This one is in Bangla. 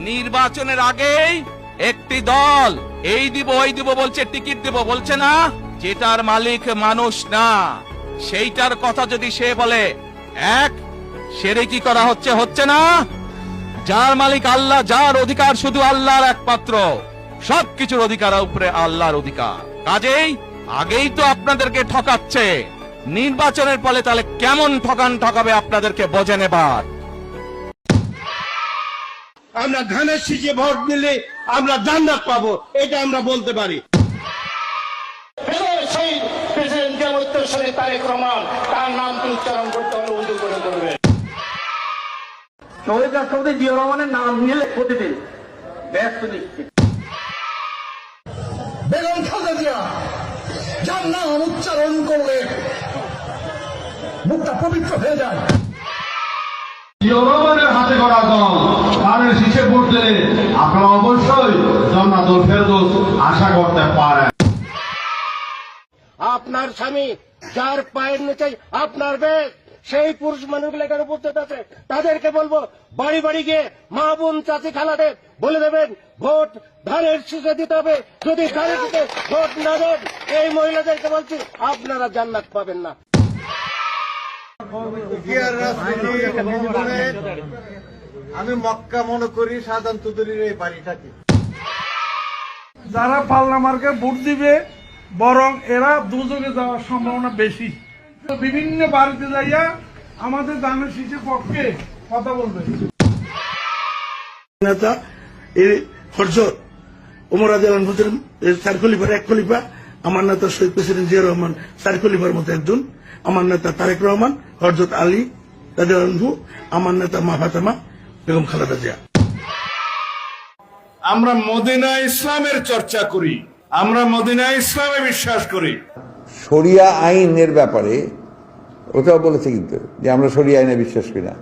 নির্বাচনের আগেই একটি দল এই দিব ওই দিব বলছে, টিকিট দিব বলছে না, যেটার মালিক মানুষ না সেইটার কথা যদি সে বলে, এক শিরকি করা হচ্ছে না। যার মালিক আল্লাহ, যার অধিকার শুধু আল্লাহর একমাত্র, সবকিছুর অধিকার উপরে আল্লাহর অধিকার। কাজেই আগেই তো আপনাদেরকে ঠকাচ্ছে, নির্বাচনের ফলে তাহলে কেমন ঠকাবে আপনাদেরকে বোঝে নেবার। আমরা ধানের শীষে ভোট দিলে আমরা জান্নাত পাবো, এটা আমরা বলতে পারি। সেই প্রেসিডেন্ট জিয়া উত্তরসূরি তারেক রহমান, তার নাম উচ্চারণ করতে হলে উজু করে করবে। শহীদ রাষ্ট্রপতি জিয়া রহমানের নাম নিলে প্রতিদিন ব্যস্ত নিশ্চিত। বেগম খালেদা জিয়া যার নাম উচ্চারণ করলে মুখটা পবিত্র হয়ে যায়। জিয়া রহমানের হাতে গড়া দল ধানের শীষে ভোট দিলে আপনারা অবশ্যই জান্নাতুল ফেরদৌস আশা করতে পারেন। আপনার স্বামী যার পায়ের নিচে আপনার বেগ, সেই পুরুষ মানুষগুলো এখানে উপস্থিত আছে, তাদেরকে বলবো বাড়ি বাড়ি গিয়ে মা বোন চাচি খালাদের বলে দেবেন ভোট ধানের শীষে দিতে হবে। যদি ধানের শীষে ভোট না দেন, এই মহিলাদেরকে বলছি আপনারা জান্নাত পাবেন না। আমি মক্কা মনে করি সাধারণ তুদুরির এই বাড়িটাকে। যারা পাল্লা মার্কে ভোট দিবে বরং এরা দুজনে যাওয়ার সম্ভাবনা বেশি। বিভিন্ন বাড়িতে যাইয়া আমাদের ধানের শীষের পক্ষে কথা বলবে। নেতা এই হযরত ওমর রাদিয়াল্লাহু আনহু চার খলিফার এক খলিফা, আমার নেতা শহীদ প্রেসিডেন্ট জিয়া রহমান চার খলিফার মতো একজন, আমার নেতা তারেক রহমান, হযরত আলী রাদিয়াল্লাহু আনহু, আমার নেতা মা ফাতেমা বেগম খালেদা জিয়া। আমরা মদিনা ইসলামের চর্চা করি, আমরা মদিনা ইসলামে বিশ্বাস করি। শরিয়া আইনের ব্যাপারে ওটাও বলেছে কিন্তু যে আমরা শরিয়া আইনে বিশ্বাস করি না।